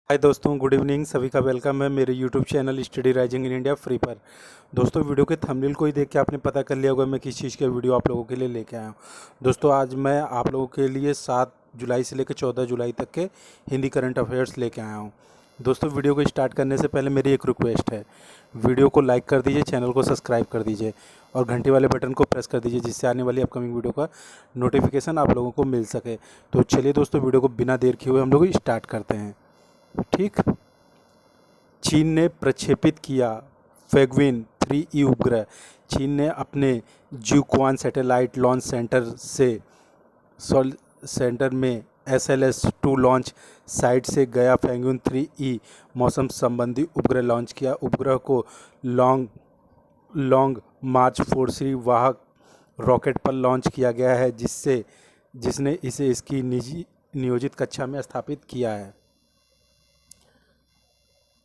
हाय दोस्तों, good evening. सभी का वेलकम है मेरे YouTube channel study rising in India free पर। दोस्तों, वीडियो के थंबनेल को ही देख के आपने पता कर लिया होगा मैं किस चीज़ का वीडियो आप लोगों के लिए लेके आया हूँ। दोस्तों, आज मैं आप लोगों के लिए 7 जुलाई से लेकर 14 जुलाई तक के हिंदी करंट अफेयर्स लेके आया हूँ। दोस्तों, वीडियो को स्टार्ट करने से पहले मेरी एक रिक्वेस्ट है, वीडियो को लाइक कर दीजिए, चैनल को सब्सक्राइब कर दीजिए और घंटी वाले बटन को प्रेस कर दीजिए, जिससे आने वाली अपकमिंग वीडियो का नोटिफिकेशन आप लोगों को मिल सके। तो चलिए दोस्तों, वीडियो को बिना देर किए हुए हम लोग स्टार्ट करते हैं। ठीक। चीन ने प्रक्षेपित किया फैगविन 3E उपग्रह। चीन ने अपने ज्यूक्वान सैटेलाइट लॉन्च सेंटर से सेंटर में SLS-2 लॉन्च साइट से गया फैगविन 3E मौसम संबंधी उपग्रह लॉन्च किया। उपग्रह को लॉन्ग लॉन्ग मार्च 4C वाहक रॉकेट पर लॉन्च किया गया है, जिसने इसे इसकी निजी नियोजित कक्षा में स्थापित किया है।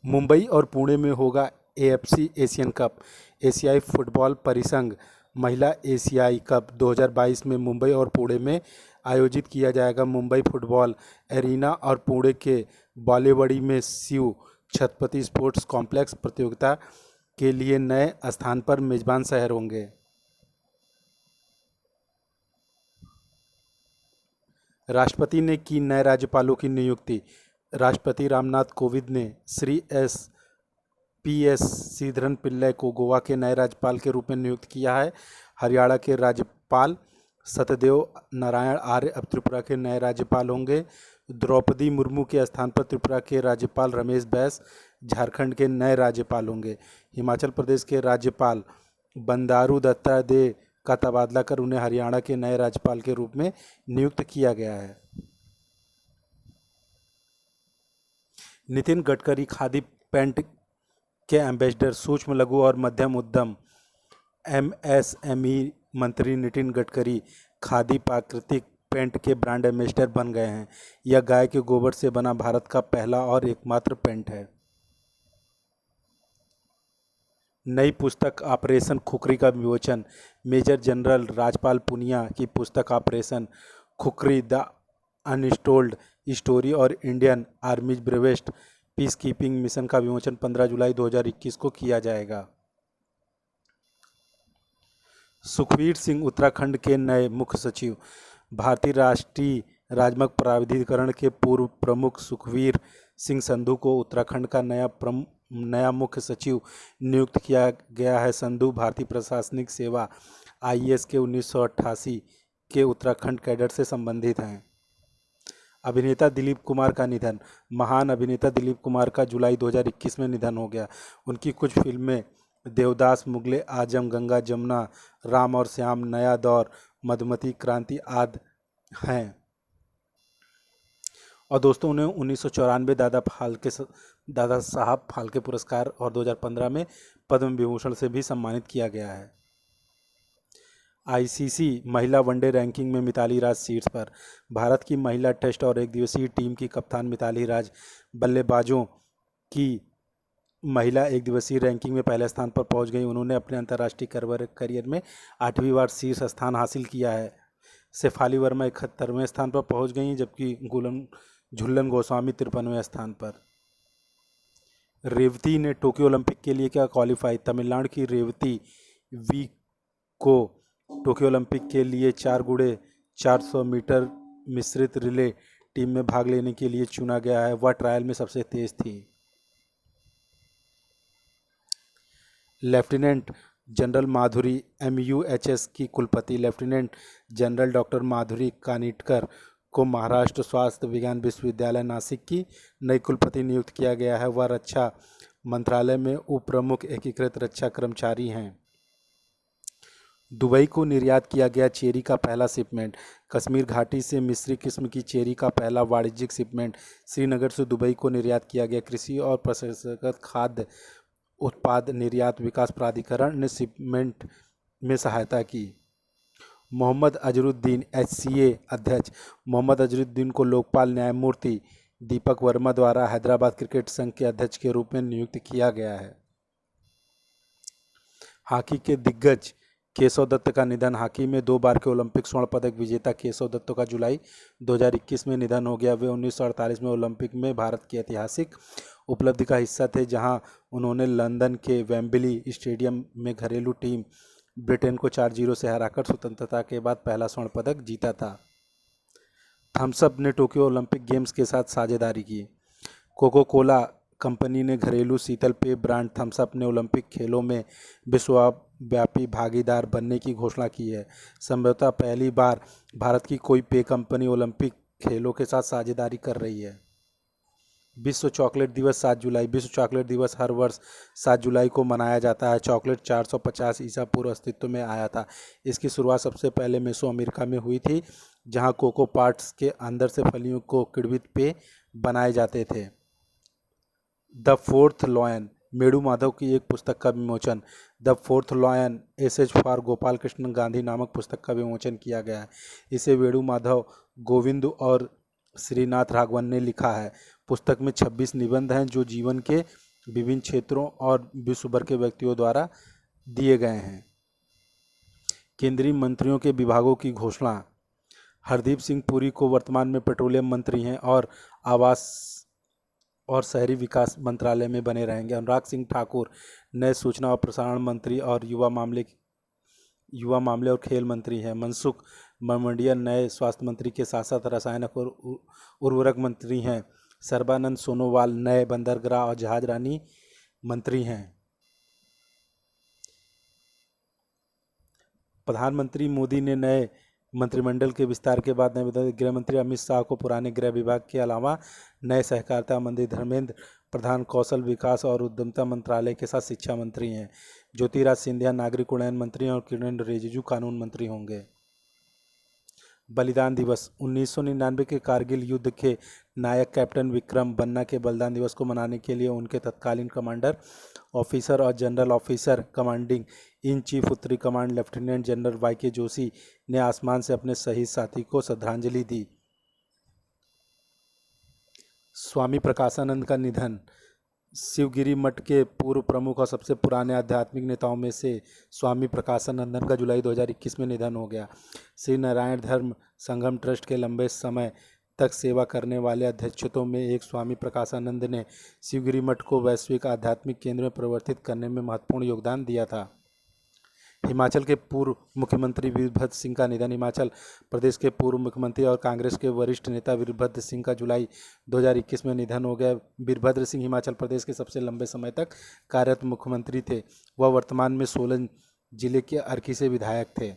मुंबई और पुणे में होगा AFC एशियन कप। एशियाई फुटबॉल परिसंघ महिला एशियाई कप 2022 में मुंबई और पुणे में आयोजित किया जाएगा। मुंबई फुटबॉल एरिना और पुणे के बालेवाड़ी में शिव छत्रपति स्पोर्ट्स कॉम्प्लेक्स प्रतियोगिता के लिए नए स्थान पर मेजबान शहर होंगे। राष्ट्रपति ने की नए राज्यपालों की नियुक्ति। राष्ट्रपति रामनाथ कोविंद ने श्री PS श्रीधरन पिल्लई को गोवा के नए राज्यपाल के रूप में नियुक्त किया है। हरियाणा के राज्यपाल सत्यदेव नारायण आर्य अब त्रिपुरा के नए राज्यपाल होंगे। द्रौपदी मुर्मू के स्थान पर त्रिपुरा के राज्यपाल रमेश बैस झारखंड के नए राज्यपाल होंगे। हिमाचल प्रदेश के राज्यपाल बंडारू दत्तात्रेय का तबादला कर उन्हें हरियाणा के नए राज्यपाल के रूप में नियुक्त किया गया है। नितिन गडकरी खादी पैंट के एम्बेसडर। सूक्ष्म लघु और मध्यम उद्यम MSME मंत्री नितिन गडकरी खादी प्राकृतिक पेंट के ब्रांड एम्बेसडर बन गए हैं। यह गाय के गोबर से बना भारत का पहला और एकमात्र पेंट है। नई पुस्तक ऑपरेशन खुखरी का विमोचन। मेजर जनरल राजपाल पुनिया की पुस्तक operation khukri the untold story और Indian आर्मीज bravest peace keeping mission का विमोचन 15 जुलाई 2021 को किया जाएगा। सुखबीर सिंह उत्तराखंड के नए मुख्य सचिव। भारतीय राष्ट्रीय राजमार्ग प्राधिकरण के पूर्व प्रमुख सुखबीर सिंह संधू को उत्तराखंड का नया मुख्य सचिव नियुक्त किया गया है। संधू भारतीय प्रशासनिक सेवा IAS के 1988 के उत्तराखंड कैडर से संबंधित हैं। अभिनेता दिलीप कुमार का निधन। महान अभिनेता दिलीप कुमार का जुलाई 2021 में निधन हो गया। उनकी कुछ फिल्में देवदास, मुगले आजम, गंगा जमुना, राम और श्याम, नया दौर, मधुमती क्रांति आदि हैं। और दोस्तों, उन्हें 1994 दादा साहब फाल्के पुरस्कार और 2015 में पद्म विभूषण से भी सम्मानित किया गया है। ICC महिला वनडे रैंकिंग में मिताली राज शीर्ष पर। भारत की महिला टेस्ट और एक दिवसीय टीम की कप्तान मिताली राज बल्लेबाजों की महिला एक दिवसीय रैंकिंग में पहले स्थान पर पहुंच गई। उन्होंने अपने अंतर्राष्ट्रीय करियर में 8वीं बार शीर्ष स्थान हासिल किया है। शेफाली वर्मा 71वें स्थान पर पहुंच गई, जबकि झुल्लन गोस्वामी 53वें स्थान पर। रेवती ने टोक्यो ओलंपिक के लिए क्या क्वालिफाई। तमिलनाडु की रेवती वी को टोक्यो ओलंपिक के लिए 4x400 मीटर मिश्रित रिले टीम में भाग लेने के लिए चुना गया है। वह ट्रायल में सबसे तेज थी। लेफ्टिनेंट जनरल माधुरी MUHS की कुलपति। लेफ्टिनेंट जनरल डॉक्टर माधुरी कानिटकर को महाराष्ट्र स्वास्थ्य विज्ञान विश्वविद्यालय नासिक की नई कुलपति नियुक्त किया गया है। वह रक्षा मंत्रालय में उप प्रमुख एकीकृत रक्षा कर्मचारी हैं। दुबई को निर्यात किया गया चेरी का पहला शिपमेंट। कश्मीर घाटी से मिस्री किस्म की चेरी का पहला वाणिज्यिक शिपमेंट श्रीनगर से दुबई को निर्यात किया गया। कृषि और प्रसंस्कृत खाद्य उत्पाद निर्यात विकास प्राधिकरण ने शिपमेंट में सहायता की। मोहम्मद अजहरुद्दीन HCA अध्यक्ष। मोहम्मद अजहरुद्दीन को लोकपाल न्यायमूर्ति दीपक वर्मा द्वारा हैदराबाद क्रिकेट संघ के अध्यक्ष के रूप में नियुक्त किया गया है। हॉकी के दिग्गज केशव दत्त का निधन। हॉकी में 2 बार के ओलंपिक स्वर्ण पदक विजेता केशव दत्त का जुलाई 2021 में निधन हो गया। वे 1948 में ओलंपिक में भारत की ऐतिहासिक उपलब्धि का हिस्सा थे, जहां उन्होंने लंदन के वेम्बली स्टेडियम में घरेलू टीम ब्रिटेन को 4-0 से हराकर स्वतंत्रता के बाद पहला स्वर्ण पदक जीता था। थम्स अप ने टोक्यो ओलंपिक गेम्स के साथ साझेदारी की। कोको कोला कंपनी ने घरेलू शीतल पेय ब्रांड थम्स अप ने ओलंपिक खेलों में विश्वव्यापी भागीदार बनने की घोषणा की है। संभवतः पहली बार भारत की कोई पेय कंपनी ओलंपिक खेलों के साथ साझेदारी कर रही है। विश्व चॉकलेट दिवस 7 जुलाई। विश्व चॉकलेट दिवस हर वर्ष 7 जुलाई को मनाया जाता है। चॉकलेट 450 ईसा पूर्व अस्तित्व में आया था। इसकी शुरुआत सबसे पहले मेसो अमेरिका में हुई थी, जहां कोको पाट्स के अंदर से फलियों को किण्वित पेय बनाए जाते थे। The fourth lion, Meru Madhav की एक पुस्तक का विमोचन। The fourth lion essays for Gopal Krishna Gandhi नामक पुस्तक का विमोचन किया गया है। इसे वेणु माधव, गोविंद और श्रीनाथ राघवन ने लिखा है। पुस्तक में 26 निबंध हैं जो जीवन के विभिन्न क्षेत्रों और विश्व भर के व्यक्तियों द्वारा दिए गए हैं। केंद्रीय मंत्रियों के विभागों की घोषणा। हरदीप सिंह पुरी को वर्तमान में पेट्रोलियम मंत्री हैं और आवास और शहरी विकास मंत्रालय में बने रहेंगे। अनुराग सिंह ठाकुर नए सूचना और प्रसारण मंत्री और युवा मामले और खेल मंत्री हैं। मनसुख मंडाविया नए स्वास्थ्य मंत्री के साथ साथ रसायन और उर्वरक मंत्री हैं। सर्बानंद सोनोवाल नए बंदरगाह और जहाजरानी मंत्री हैं। प्रधानमंत्री मोदी ने नए मंत्रिमंडल के विस्तार के बाद नए गृह मंत्री अमित शाह को पुराने गृह विभाग के अलावा नए सहकारिता मंत्री धर्मेंद्र प्रधान कौशल विकास और उद्यमिता मंत्रालय के साथ शिक्षा मंत्री हैं। ज्योतिराज सिंधिया नागरिक उड्डयन मंत्री और किरेन रिजिजू कानून मंत्री होंगे। बलिदान दिवस। 1999 के कारगिल युद्ध के नायक कैप्टन विक्रम बन्ना के बलिदान दिवस को मनाने के लिए उनके तत्कालीन कमांडर ऑफिसर और general officer commanding in chief उत्तरी कमांड लेफ्टिनेंट जनरल वाई.के. जोशी ने आसमान से अपने शहीद साथी को श्रद्धांजलि दी। स्वामी प्रकाशानंद का निधन। शिवगिरी मठ के पूर्व प्रमुख और सबसे पुराने आध्यात्मिक नेताओं में से स्वामी प्रकाशानंद का जुलाई 2021 में निधन हो गया। श्री नारायण धर्म संगम ट्रस्ट के लंबे समय तक सेवा करने वाले अध्यक्षों में एक स्वामी प्रकाशानंद ने शिवगिरी मठ को वैश्विक आध्यात्मिक केंद्र में परिवर्तित करने में महत्वपूर्ण योगदान दिया था। हिमाचल के पूर्व मुख्यमंत्री वीरभद्र सिंह का निधन। हिमाचल प्रदेश के पूर्व मुख्यमंत्री और कांग्रेस के वरिष्ठ नेता वीरभद्र सिंह का जुलाई 2021 में निधन हो गया। वीरभद्र सिंह हिमाचल प्रदेश के सबसे लंबे समय तक कार्यरत मुख्यमंत्री थे। वह वर्तमान में सोलन जिले के अर्की से विधायक थे।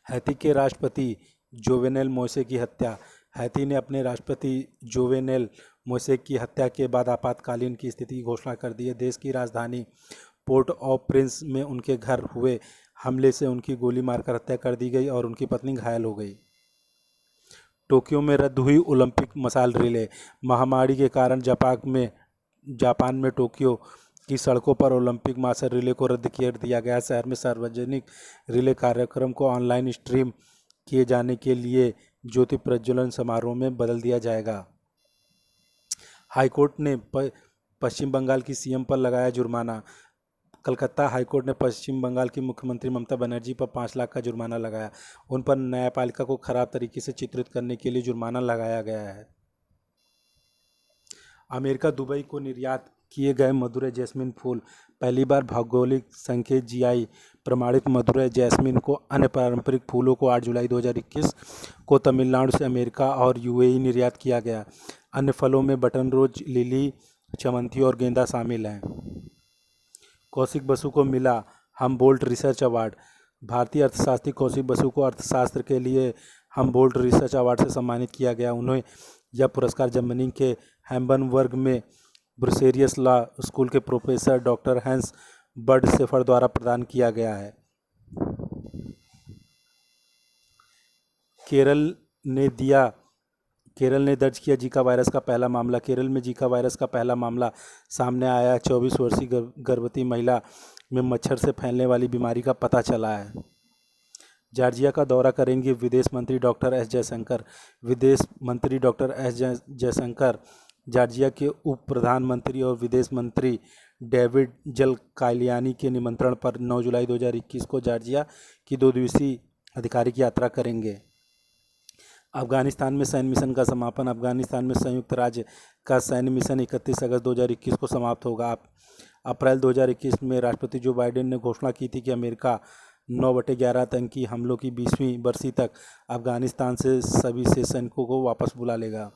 हैती के राष्ट्रपति जोवेनेल मोइसे की हत्या। हैती ने अपने राष्ट्रपति जोवेनेल मोइसे की हत्या के बाद आपातकालीन की स्थिति की घोषणा कर दी है। देश की राजधानी पोर्ट ऑफ प्रिंस में उनके घर हुए हमले से उनकी गोली मारकर हत्या कर दी गई और उनकी पत्नी घायल हो गई। टोक्यो में रद्द हुई ओलंपिक मशाल रिले। महामारी के कारण जापान में टोक्यो की सड़कों पर ओलंपिक मशाल रिले को रद्द कर दिया गया। शहर में सार्वजनिक रिले कार्यक्रम को ऑनलाइन स्ट्रीम किए जाने के लिए ज्योति प्रज्वलन समारोह में बदल दिया जाएगा। हाईकोर्ट ने पश्चिम बंगाल की सीएम पर लगाया जुर्माना। कलकत्ता हाईकोर्ट ने पश्चिम बंगाल की मुख्यमंत्री ममता बनर्जी पर 5 लाख का जुर्माना लगाया। उन पर न्यायपालिका को खराब तरीके से चित्रित करने के लिए जुर्माना लगाया गया है। अमेरिका दुबई को निर्यात किए गए मदुरै जैस्मिन फूल। पहली बार भौगोलिक संकेत जीआई प्रमाणित मदुरै जैस्मिन को अन्य पारंपरिक फूलों को 8 जुलाई 2021 को तमिलनाडु से अमेरिका और यूएई निर्यात किया गया। अन्य फलों में बटन रोज, लिली, चमंती और गेंदा शामिल हैं। कौशिक बसु को मिला हमबोल्ट रिसर्च अवार्ड। भारतीय अर्थशास्त्री कौशिक बसु को अर्थशास्त्र के लिए हमबोल्ट रिसर्च अवार्ड से सम्मानित किया गया। उन्हें यह पुरस्कार जर्मनी के हैम्बर्ग में ब्रुसेरियस लॉ स्कूल के प्रोफेसर डॉक्टर हैंस बर्डसेफर द्वारा प्रदान किया गया है। केरल ने दर्ज किया जीका वायरस का पहला मामला। केरल में जीका वायरस का पहला मामला सामने आया। 24 वर्षीय गर्भवती महिला में मच्छर से फैलने वाली बीमारी का पता चला है। जॉर्जिया का दौरा करेंगे विदेश मंत्री डॉक्टर एस जयशंकर। विदेश मंत्री डॉक्टर एस जयशंकर जॉर्जिया के उप प्रधानमंत्री और विदेश मंत्री डेविड जलकालियानी के निमंत्रण पर 9 जुलाई 2021 को जॉर्जिया की 2 दिवसीय आधिकारिक यात्रा करेंगे। अफगानिस्तान में सैन्य मिशन का समापन। अफगानिस्तान में संयुक्त राज्य का सैन्य मिशन 31 अगस्त 2021 को समाप्त होगा। अप्रैल 2021 में राष्ट्रपति जो बाइडेन ने घोषणा की थी कि अमेरिका 9/11 आतंकी हमलों की 20वीं बरसी तक अफगानिस्तान से सभी शेष सैनिकों को वापस बुला लेगा।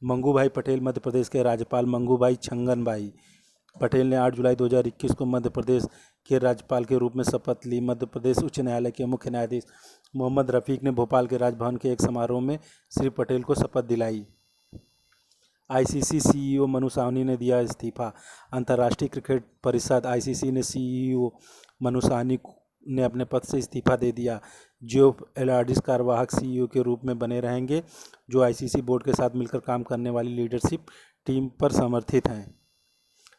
मंगूभाई पटेल मध्य प्रदेश के राज्यपाल मंगूभाई छंगनभाई पटेल ने 8 जुलाई 2021 को मध्य प्रदेश के राज्यपाल के रूप में शपथ ली। मध्य प्रदेश उच्च न्यायालय के मुख्य न्यायाधीश मोहम्मद रफीक ने भोपाल के राजभवन के एक समारोह में श्री पटेल को शपथ दिलाई। आईसीसी सीईओ मनु साहनी ने दिया इस्तीफा। अंतर्राष्ट्रीय क्रिकेट परिषद आईसीसी ने सीईओ मनु साहनी ने अपने पद से इस्तीफा दे दिया। जेफ एलार्डिस कार्यवाहक सीईओ के रूप में बने रहेंगे, जो आईसीसी बोर्ड के साथ मिलकर काम करने वाली लीडरशिप टीम पर समर्थित हैं।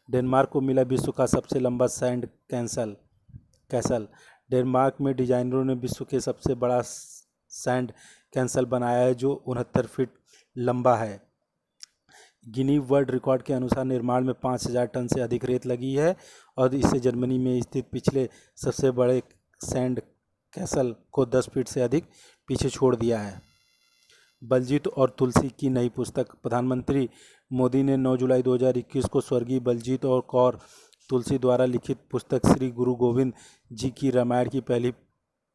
डेनमार्क को मिला विश्व का सबसे लंबा सैंड कैसल। डेनमार्क में डिजाइनरों ने विश्व के सबसे बड़ा सैंड कैसल बनाया है, जो 69 फीट लंबा है। गिनी वर्ल्ड रिकॉर्ड के अनुसार निर्माण में 5000 टन से अधिक रेत लगी है और इससे जर्मनी में स्थित पिछले सबसे बड़े सैंड कैसल को 10 फीट से अधिक पीछे छोड़ दिया है। बलजीत और तुलसी की नई पुस्तक। प्रधानमंत्री मोदी ने 9 जुलाई 2021 को स्वर्गीय बलजीत और कौर तुलसी द्वारा लिखित पुस्तक श्री गुरु गोविंद जी की रामायण की पहली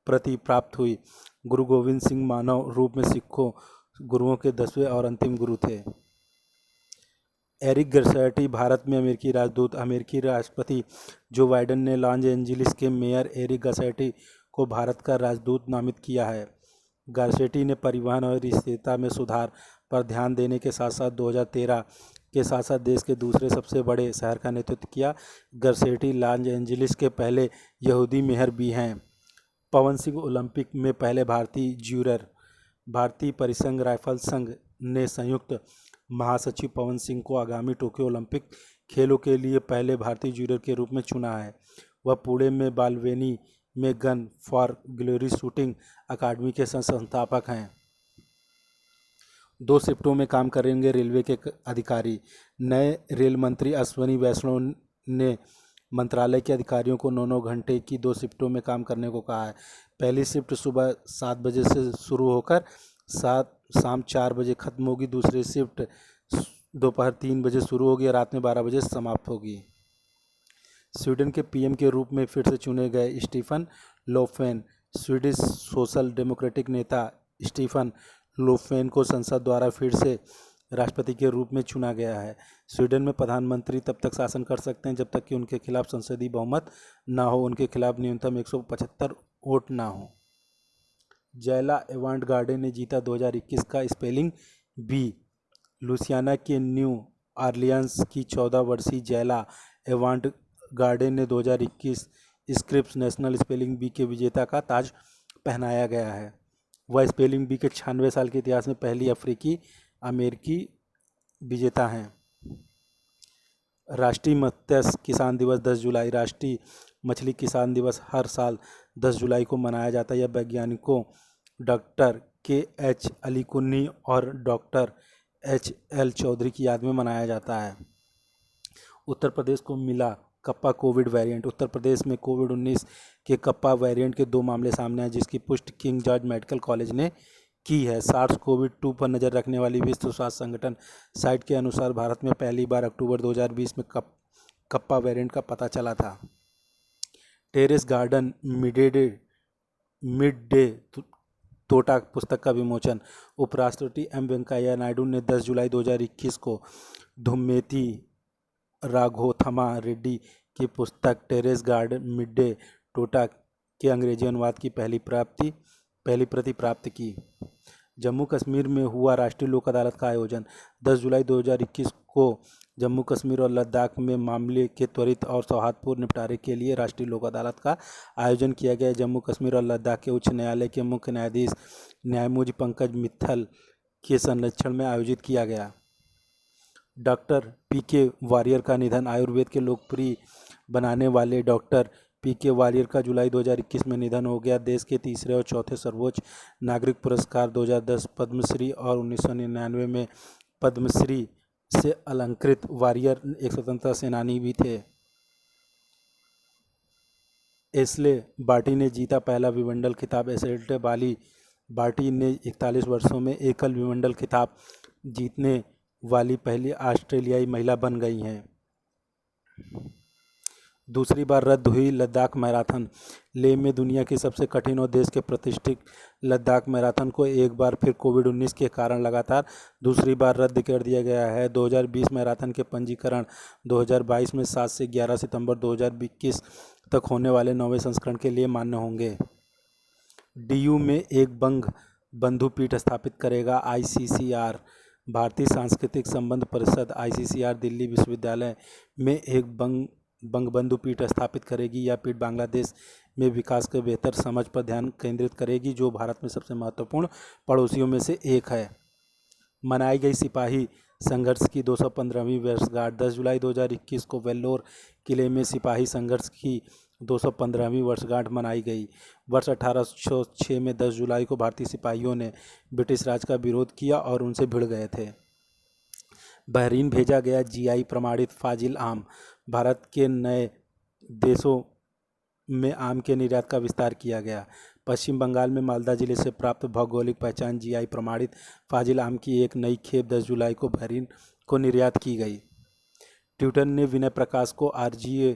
प्रति प्राप्त हुई। गुरु गोविंद सिंह मानव रूप में सिखों गुरुओं के 10वें और अंतिम गुरु थे। एरिक गर्सैटी भारत में अमेरिकी राजदूत। अमेरिकी राष्ट्रपति जो बाइडेन ने लॉस एंजिल्स के मेयर एरिक गर्सैटी को भारत का राजदूत नामित किया है। गारसेटी ने परिवहन और स्थिरता में सुधार पर ध्यान देने के साथ साथ 2013 के साथ साथ देश के दूसरे सबसे बड़े शहर का नेतृत्व किया। गारसेटी लॉस एंजिल्स के पहले यहूदी मेयर भी हैं। पवन सिंह ओलंपिक में पहले भारतीय ज्यूरर। भारतीय परिसंघ राइफल संघ ने संयुक्त महासचिव पवन सिंह को आगामी टोक्यो ओलंपिक खेलों के लिए पहले भारतीय ज्यूरर के रूप में चुना है। वह पुणे में बालवेनी में गन फॉर ग्लोरी शूटिंग अकादमी के संस्थापक हैं। 2 शिफ्टों में काम करेंगे रेलवे के अधिकारी। नए रेल मंत्री अश्विनी वैष्णव ने मंत्रालय के अधिकारियों को 9-9 घंटे की 2 शिफ्टों में काम करने को कहा है। पहली शिफ्ट सुबह 7 बजे से शुरू होकर शाम 4 बजे खत्म होगी। दूसरी शिफ्ट दोपहर 3 बजे शुरू होगी और रात में 12 बजे समाप्त होगी। स्वीडन के पीएम के रूप में फिर से चुने गए Stefan Lofven. Swedish social democratic नेता स्टीफन लोफवेन को संसद द्वारा फिर से राष्ट्रपति के रूप में चुना गया है। स्वीडन में प्रधानमंत्री तब तक शासन कर सकते हैं जब तक कि उनके खिलाफ संसदीय बहुमत ना हो, उनके खिलाफ न्यूनतम 175 वोट ना हो। जैला एवांड गार्डन ने जीता 2021 का स्पेलिंग बी। लुसियाना के न्यू ऑरलियंस की 14 वर्षीय जैला एवांड गार्डन ने 2021 स्क्रिप्स नेशनल स्पेलिंग बी के विजेता का ताज पहनाया गया है। वह स्पेलिंग बी के 96 साल के इतिहास में पहली अफ्रीकी अमेरिकी विजेता हैं। राष्ट्रीय मत्स्य किसान दिवस 10 जुलाई। राष्ट्रीय मछली किसान दिवस हर साल 10 जुलाई को मनाया जाता है। यह वैज्ञानिकों डॉक्टर KH अलीकुन्नी और डॉक्टर HL चौधरी की याद में मनाया जाता है। उत्तर प्रदेश को मिला kappa Covid variant. Uttar Pradesh में कोविड-19 के कप्पा वेरिएंट के 2 मामले सामने आए, जिसकी पुष्टि किंग जॉर्ज मेडिकल कॉलेज ने की है। SARS-CoV-2 पर नज़र रखने वाली विश्व स्वास्थ्य संगठन साइट के अनुसार भारत में पहली बार अक्टूबर 2020 में कप्पा वेरिएंट का पता चला था। टेरेस गार्डन मिड डे तोटा पुस्तक का विमोचन। उपराष्ट्रपति एम वेंकैया नायडू ने 10 जुलाई 2021 को धुम्मेती राघोथमा रेड्डी की पुस्तक टेरेस गार्डन मिड डे तोटा के अंग्रेजी अनुवाद की पहली प्रति प्राप्त की। जम्मू कश्मीर में हुआ राष्ट्रीय लोक अदालत का आयोजन। 10 जुलाई 2021 को जम्मू कश्मीर और लद्दाख में मामले के त्वरित और सौहार्दपूर्ण निपटारे के लिए राष्ट्रीय लोक अदालत का आयोजन किया गया। जम्मू कश्मीर और लद्दाख के उच्च न्यायालय के मुख्य न्यायाधीश न्यायमूर्ति पंकज मित्तल के संरक्षण में आयोजित किया गया। डॉक्टर PK वारियर का निधन। आयुर्वेद के लोकप्रिय बनाने वाले डॉक्टर PK वारियर का जुलाई 2021 में निधन हो गया। देश के तीसरे और चौथे सर्वोच्च नागरिक पुरस्कार 2010 पद्मश्री और 1999 में पद्मश्री से अलंकृत वॉरियर एक स्वतंत्रता सेनानी भी थे। एशले बार्टी ने जीता पहला विंबलडन खिताब। एशले बार्टी ने 41 वर्षों में एकल विंबलडन खिताब जीतने वाली पहली ऑस्ट्रेलियाई महिला बन गई हैं। दूसरी बार रद्द हुई लद्दाख मैराथन। लेह में दुनिया की सबसे कठिन और देश के प्रतिष्ठित लद्दाख मैराथन को एक बार फिर कोविड-19 के कारण लगातार दूसरी बार रद्द कर दिया गया है। 2020 मैराथन के पंजीकरण 2022 में 7 से 11 सितंबर 2021 तक होने वाले 9वें संस्करण के लिए मान्य होंगे। डीयू में एक बंधु पीठ स्थापित करेगा आईसीसीआर। भारतीय सांस्कृतिक संबंध परिषद आईसीसीआर दिल्ली विश्वविद्यालय में एक बंधु पीठ स्थापित करेगी। यह पीठ बांग्लादेश में विकास के बेहतर समझ पर ध्यान केंद्रित करेगी, जो भारत में सबसे महत्वपूर्ण पड़ोसियों में से एक है। मनाई गई सिपाही संघर्ष की 215वीं वर्षगांठ। 10 जुलाई 2021 को वेल्लोर किले में सिपाही संघर्ष की 215वीं वर्षगांठ मनाई गई। वर्ष 1806 में 10 जुलाई को भारतीय सिपाहियों ने ब्रिटिश राज का विरोध किया और उनसे भिड़ गए थे। बहरीन भेजा गया जीआई प्रमाणित फाजिल आम। भारत के नए देशों में आम के निर्यात का विस्तार किया गया। पश्चिम बंगाल में मालदा जिले से प्राप्त भौगोलिक पहचान जीआई प्रमाणित फाजिल आम की एक नई खेप 10 जुलाई को बहरीन को निर्यात की गई। ट्विटर ने विनय प्रकाश को आरजीओ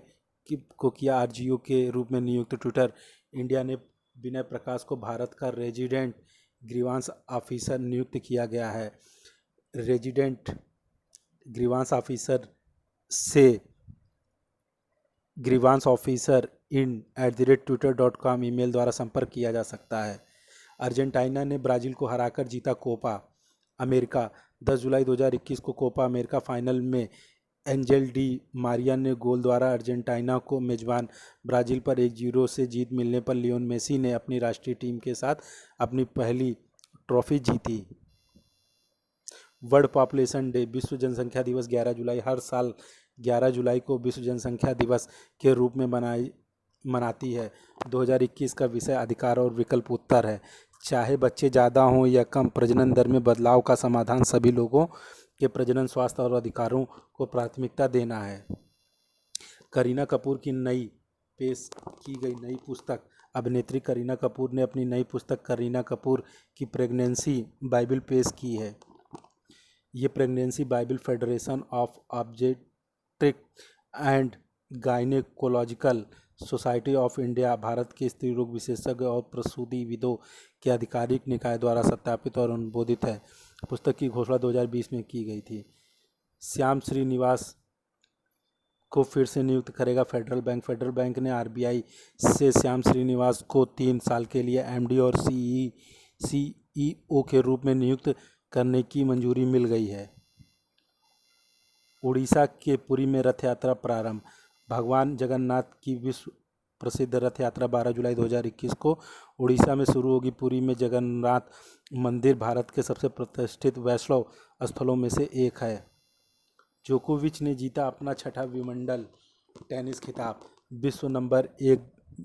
के रूप में नियुक्त। ट्विटर इंडिया ने विनय प्रकाश को भारत का रेजिडेंट ग्रीवांस ऑफिसर नियुक्त किया गया है। रेजिडेंट ग्रीवांस ऑफिसर से ग्रीवांस ऑफिसर @twitter.com ईमेल द्वारा संपर्क किया जा सकता है। अर्जेंटीना ने ब्राज़ील को हराकर जीता कोपा अमेरिका। 10 जुलाई 2021 को कोपा अमेरिका फाइनल में एंजेल डी मारिया ने गोल द्वारा अर्जेंटीना को मेजबान ब्राज़ील पर 1-0 से जीत मिलने पर लियोन मेसी ने अपनी राष्ट्रीय टीम के साथ अपनी पहली ट्रॉफी जीती। वर्ल्ड पॉपुलेशन डे विश्व जनसंख्या दिवस 11 जुलाई। हर साल 11 जुलाई को विश्व जनसंख्या दिवस के रूप में मनाती है। 2021 का विषय अधिकार और विकल्प उत्तर है। चाहे बच्चे ज़्यादा हों या कम, प्रजनन दर में बदलाव का समाधान सभी लोगों के प्रजनन, स्वास्थ्य और अधिकारों को प्राथमिकता देना है। करीना कपूर की पेश की गई नई पुस्तक। अभिनेत्री करीना कपूर ने अपनी नई पुस्तक करीना कपूर की प्रेगनेंसी बाइबल पेश की है। ये pregnancy bible federation of obstetric and gynaecological society of India, Bharat के स्त्री रोग विशेषज्ञ और प्रसूतिविदों के आधिकारिक निकाय द्वारा सत्यापित और अनुमोदित है। पुस्तक की घोषणा 2020 में की गई थी। श्याम श्रीनिवास को फिर से नियुक्त करेगा फेडरल बैंक। फेडरल बैंक ने आरबीआई से श्याम श्रीनिवास को 3 साल के लिए एमडी और सीईओ के रूप में नियुक्त करने की मंजूरी मिल गई है। उड़ीसा के पुरी में रथ यात्रा प्रारंभ। भगवान जगन्नाथ की विश्व प्रसिद्ध रथ यात्रा 12 जुलाई 2021 को उड़ीसा में शुरू होगी। पुरी में जगन्नाथ मंदिर भारत के सबसे प्रतिष्ठित वैष्णव स्थलों में से एक है। जोकोविच ने जीता अपना 6ठा विंबलडन टेनिस खिताब। विश्व नंबर 1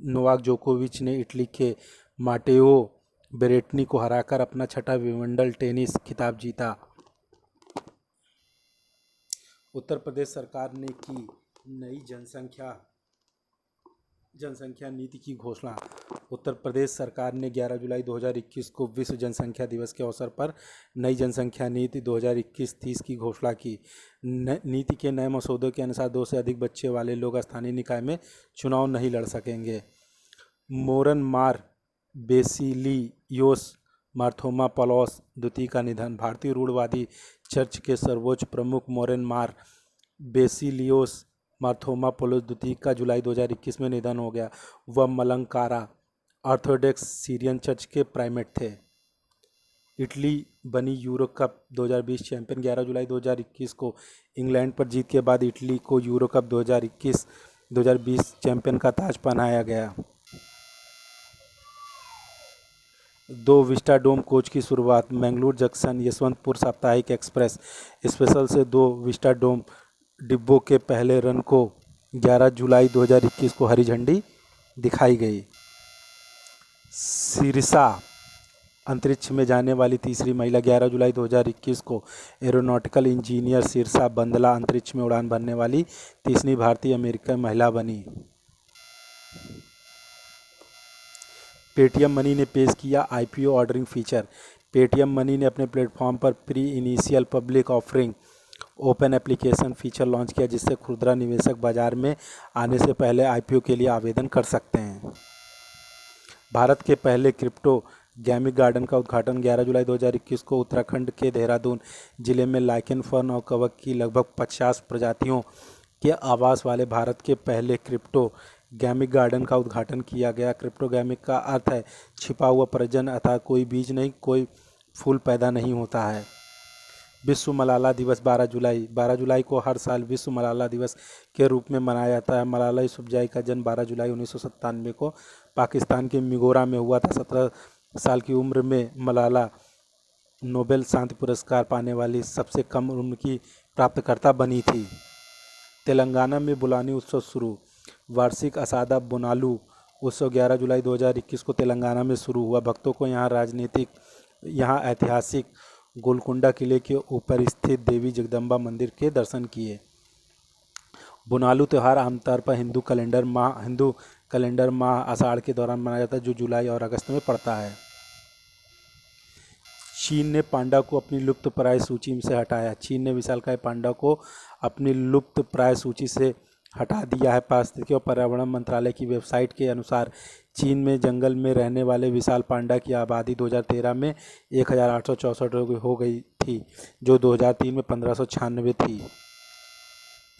नोवाक जोकोविच ने इटली के माटेओ बेरेटिनी को हराकर अपना 6ठा विंबलडन टेनिस खिताब जीता। उत्तर प्रदेश सरकार ने की नई जनसंख्या नीति की घोषणा। उत्तर प्रदेश सरकार ने 11 जुलाई 2021 को विश्व जनसंख्या दिवस के अवसर पर नई जनसंख्या नीति 2021-30 की घोषणा की। नीति के नए मसौदे के अनुसार 2 से अधिक बच्चे वाले लोग स्थानीय निकाय में चुनाव नहीं लड़ सकेंगे। मोरन मार बेसिलियोस मार्थोमापोलोस द्वितीय का निधन। भारतीय रूढ़वादी चर्च के सर्वोच्च प्रमुख मोरन मार बेसिलियोस मार्थोमापोलोस द्वितीय का जुलाई 2021 में निधन हो गया। वह मलंकारा ऑर्थोडॉक्स सीरियन चर्च के प्राइमेट थे। इटली बनी यूरो कप 2020 चैंपियन। 11 जुलाई 2021 को इंग्लैंड पर जीत के बाद इटली को यूरो कप 2020 चैंपियन का ताज पहनाया गया। 2 विस्टाडोम कोच की शुरुआत। मैंगलोर जंक्शन यशवंतपुर साप्ताहिक एक्सप्रेस स्पेशल से 2 विस्टाडोम डिब्बों के पहले रन को 11 जुलाई 2021 को हरी झंडी दिखाई गई। सिरसा अंतरिक्ष में जाने वाली तीसरी महिला 11 जुलाई 2021 को एरोनॉटिकल इंजीनियर शीर्षा बंदला अंतरिक्ष में उड़ान भरने वाली तीसरी भारतीय अमेरिकन महिला बनी। पेटीएम मनी ने पेश किया IPO ordering feature. Paytm money ने अपने प्लेटफॉर्म पर pre initial public offering open application feature launch किया, जिससे खुदरा निवेशक बाजार में आने से पहले आईपीओ के लिए आवेदन कर सकते हैं। भारत के पहले क्रिप्टो गैमिक गार्डन का उद्घाटन 11 जुलाई 2021 को उत्तराखंड के देहरादून जिले में लाइकेन फर्न और कवक की लगभग 50 प्रजातियों के आवास वाले भारत के पहले क्रिप्टो गैमिक गार्डन का उद्घाटन किया गया। क्रिप्टो गैमिक का अर्थ है छिपा हुआ प्रजनन, अर्थात कोई बीज नहीं, कोई फूल पैदा नहीं होता है। विश्व मलाला दिवस 12 जुलाई को हर साल विश्व मलाला दिवस के रूप में मनाया जाता है। मलाला यूसुफजई का जन्म 12 जुलाई 1997 को पाकिस्तान के मिगोरा में हुआ था। 17 साल की उम्र में मलाला नोबेल शांति पुरस्कार पाने वाली सबसे कम उम्र की प्राप्तकर्ता बनी थी। तेलंगाना में बुलानी उत्सव शुरू। वार्षिक असादा बोनालू उत्सव 11 जुलाई 2021 को तेलंगाना में शुरू हुआ। भक्तों को यहाँ ऐतिहासिक गोलकुंडा किले के ऊपर स्थित देवी जगदम्बा मंदिर के दर्शन किए। बोनालू त्यौहार आमतौर पर हिंदू कैलेंडर माह आषाढ़ के दौरान मनाया जाता है, जो जुलाई और अगस्त में पड़ता है। चीन ने पांडा को अपनी लुप्तप्राय सूची से हटाया। चीन ने विशालकाय पांडा को अपनी लुप्तप्राय सूची से हटा दिया है। पारिस्थितिकी और पर्यावरण मंत्रालय की वेबसाइट के अनुसार चीन में जंगल में रहने वाले विशाल पांडा की आबादी 2013 में 1864 हो गई थी, जो 2003 में 1596 थी।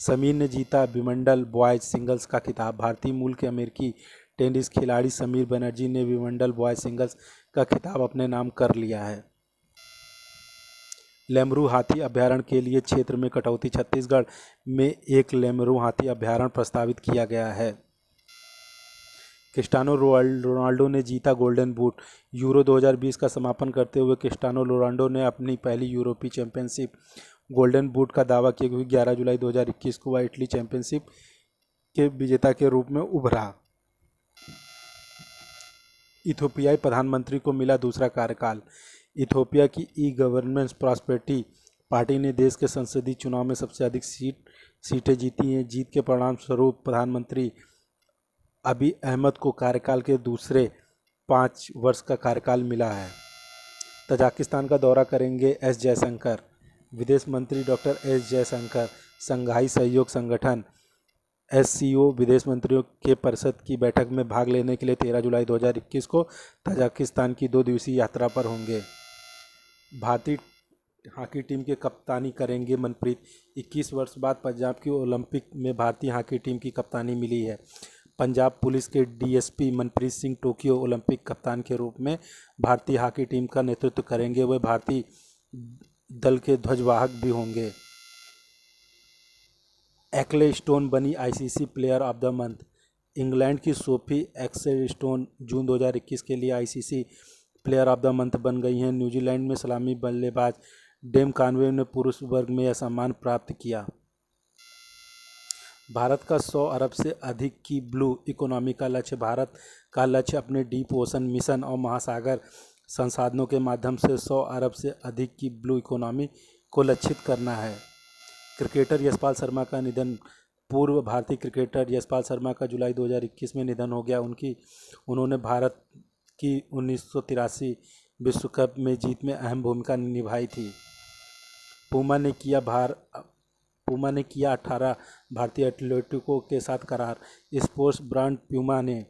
समीर ने जीता विंबलडन बॉयज सिंगल्स का खिताब। भारतीय मूल के अमेरिकी टेनिस खिलाड़ी समीर बनर्जी ने विंबलडन बॉयज सिंगल्स का खिताब अपने नाम कर लिया है। लेमरू हाथी अभयारण्य के लिए क्षेत्र में कटौती। छत्तीसगढ़ में एक लेमरू हाथी अभयारण्य प्रस्तावित किया गया है। क्रिस्टियानो रोनाल्डो ने जीता गोल्डन बूट। यूरो 2020 का समापन करते हुए क्रिस्टियानो रोनाल्डो ने अपनी पहली यूरोपीय चैंपियनशिप गोल्डन बूट का दावा किया, क्योंकि 11 जुलाई 2021 को वह इटली चैंपियनशिप के विजेता के रूप में उभरा। इथियोपियाई प्रधानमंत्री को मिला दूसरा कार्यकाल। इथियोपिया की ई गवर्नेंस प्रॉस्पेरिटी पार्टी ने देश के संसदीय चुनाव में सबसे अधिक सीटें जीती हैं। जीत के परिणाम स्वरूप प्रधानमंत्री अबी अहमद को कार्यकाल के दूसरे 5 वर्ष का कार्यकाल मिला है। तजाकिस्तान का दौरा करेंगे एस जयशंकर। विदेश मंत्री डॉक्टर एस जयशंकर संघाई सहयोग संगठन SCO विदेश मंत्रियों के परिषद की बैठक में भाग लेने के लिए 13 जुलाई 2021 को तजाकिस्तान की 2 दिवसीय यात्रा पर होंगे। भारतीय हॉकी टीम के कप्तानी करेंगे मनप्रीत। 21 वर्ष बाद पंजाब की ओलंपिक में भारतीय हॉकी टीम की कप्तानी मिली है। पंजाब पुलिस के DSP Manpreet Singh Tokyo Olympic कप्तान के रूप में भारतीय हॉकी टीम का नेतृत्व करेंगे। वे भारतीय दल के ध्वजवाहक भी होंगे। एक्ले स्टोन बनी ICC player of the month. England की सोफी एक्सेलस्टोन जून 2021 के लिए ICC player of the month बन गई हैं। न्यूजीलैंड में सलामी बल्लेबाज डेम कॉनवे ने पुरुष वर्ग में यह सम्मान प्राप्त किया। भारत का 100 अरब से अधिक की ब्लू इकोनॉमी का लक्ष्य। भारत का लक्ष्य अपने डीप ओशन मिशन और महासागर संसाधनों के माध्यम से 100 अरब से अधिक की ब्लू इकोनॉमी को लक्षित करना है। क्रिकेटर यशपाल शर्मा का निधन। पूर्व भारतीय क्रिकेटर यशपाल शर्मा का जुलाई 2021 में निधन हो गया। उन्होंने भारत की 1983 विश्व कप में जीत में अहम भूमिका निभाई थी। पूमा ने किया 18 भारतीय एथलीटों के साथ करार। स्पोर्ट्स ब्रांड प्यूमा ने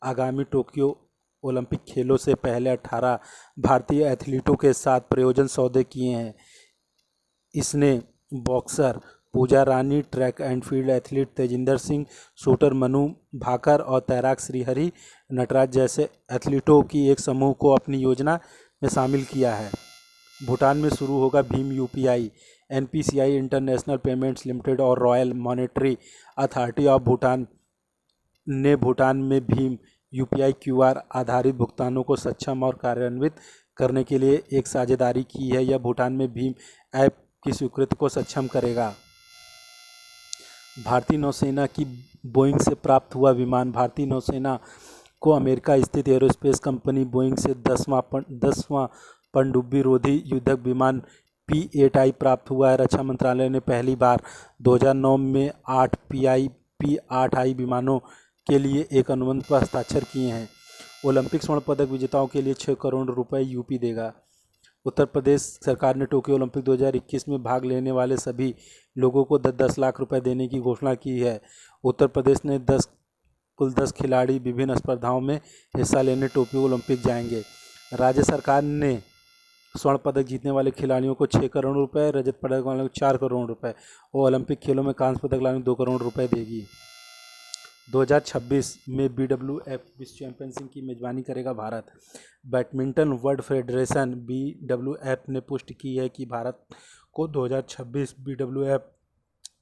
आगामी टोक्यो ओलंपिक खेलों से पहले 18 भारतीय एथलीटों के साथ प्रयोजन सौदे किए हैं। इसने boxer Pooja Rani, track and field athlete Tejinder Singh, shooter Manu Bhaker और तैराक श्रीहरि नटराज जैसे एथलीटों की एक समूह को अपनी योजना में शामिल किया है। भूटान में शुरू होगा Bhim UPI। NPCI international payments limited और royal monetary authority of Bhutan ने भूटान में भीम UPI QR आधारित भुगतानों को सक्षम और कार्यान्वित करने के लिए एक साझेदारी की है। यह भूटान में भीम ऐप की स्वीकृति को सक्षम करेगा। भारतीय नौसेना की बोइंग से प्राप्त हुआ विमान। भारतीय नौसेना को अमेरिका स्थित एरोस्पेस कंपनी बोइंग से 10वां पनडुब्बी रोधी युद्धक विमान P-8I प्राप्त हुआ है। रक्षा मंत्रालय ने पहली बार 2009 में 8 P-8I विमानों के लिए एक अनुबंध पर हस्ताक्षर किए हैं। ओलंपिक स्वर्ण पदक विजेताओं के लिए 6 करोड़ रुपए यूपी देगा। उत्तर प्रदेश सरकार ने टोक्यो ओलंपिक 2021 में भाग लेने वाले सभी लोगों को 10-10 लाख रुपए देने की घोषणा की है। उत्तर प्रदेश ने कुल 10 खिलाड़ी विभिन्न स्पर्धाओं में हिस्सा लेने टोक्यो ओलंपिक जाएंगे। राज्य सरकार ने स्वर्ण पदक जीतने वाले खिलाड़ियों को 6 करोड़ रुपए, रजत पदक वालों को 4 करोड़ रुपए और ओलंपिक खेलों में कांस्य पदक वालों को 2 करोड़ रुपए देगी। 2026 में BWF विश्व चैंपियनशिप की मेजबानी करेगा Bharat. Badminton world federation BWF ने पुष्टि की है कि भारत को 2026 BWF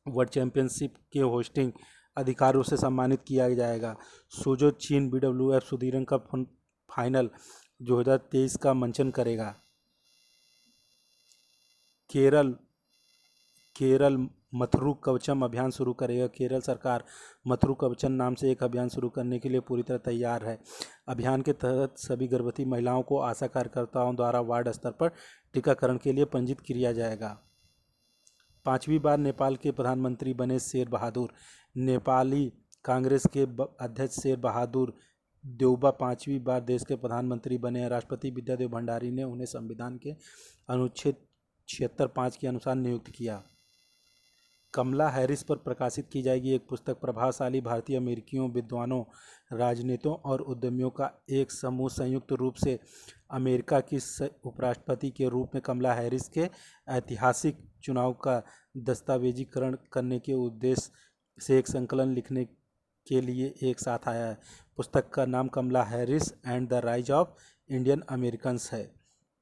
वर्ल्ड चैंपियनशिप के होस्टिंग अधिकारों से सम्मानित किया जाएगा। सुजो चीन BWF सुदीरन का फाइनल 2023 का मंचन करेगा। केरल मथुरु कवचम अभियान शुरू करेगा। केरल सरकार मथुरु कवचम नाम से एक अभियान शुरू करने के लिए पूरी तरह तैयार है। अभियान के तहत सभी गर्भवती महिलाओं को आशा कार्यकर्ताओं द्वारा वार्ड स्तर पर टीकाकरण के लिए पंजीकृत किया जाएगा। 5वीं बार नेपाल के प्रधानमंत्री बने शेर बहादुर। नेपाली कांग्रेस के अध्यक्ष शेर बहादुर देउबा 5वीं बार देश के प्रधानमंत्री बने हैं। राष्ट्रपति विद्यादेव भंडारी ने उन्हें संविधान के अनुच्छेद 76(5) के अनुसार नियुक्त किया। कमला हैरिस पर प्रकाशित की जाएगी एक पुस्तक। प्रभावशाली भारतीय अमेरिकियों, विद्वानों, राजनेताओं और उद्यमियों का एक समूह संयुक्त रूप से अमेरिका की उपराष्ट्रपति के रूप में कमला हैरिस के ऐतिहासिक चुनाव का दस्तावेजीकरण करने के उद्देश्य से एक संकलन लिखने के लिए एक साथ आया है। पुस्तक का नाम Kamala Harris and the rise of Indian Americans है।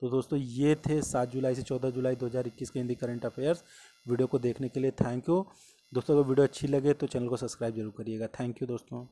तो दोस्तों ये थे 7 जुलाई से 14 जुलाई 2021 के हिंदी करंट अफेयर्स। वीडियो को देखने के लिए थैंक यू दोस्तों। अगर वीडियो अच्छी लगे तो चैनल को सब्सक्राइब जरूर करिएगा। थैंक यू दोस्तों।